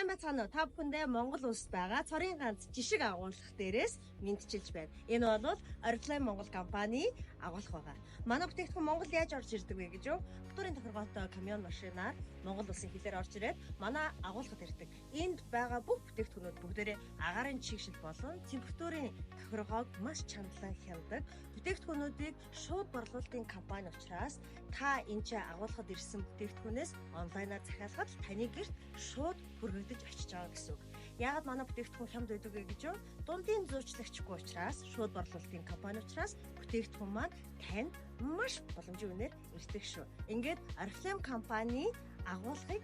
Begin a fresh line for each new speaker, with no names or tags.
Сайн байцгаана уу? Та бүхэндээ Монгол улсад байгаа цорын ганц жишг агуулгах дээрээс мэдчилж байна. Энэ бол Oriflame Монгол компани агуулга байгаа. Манай бүтээгдэхүүн Монгол яаж орж ирдэг вэ гэж юу? Моторын тохиргоотой камион машинаар Монгол улсын хилээр орж ирээд манай агуулгад ирдэг. Энд байгаа бүх бүтээгдэхүүнүүд бүгдээрээ агаарын чигшил болон температурын тохиргоог маш чандлан хяндаг. Бүтээгдэхүүнүүдийг шууд борлуулалтын компани учраас та энэ ч агуулгад ирсэн бүтээгдэхүүнээс онлайнаар захиалахад таны гэрт шууд хүргэгдэж очиж байгаа гэсэн үг. Яагаад манай бүтээгдэхүүн хямд байдаг вэ гэж юу? Дундын зуучлагчгүй учраас шууд борлуулалтын компани учраас бүтээгдэхүүн маань танд маш боломжийн үнээр ирдэг шүү. Ингээд Oriflame компани агуулгыг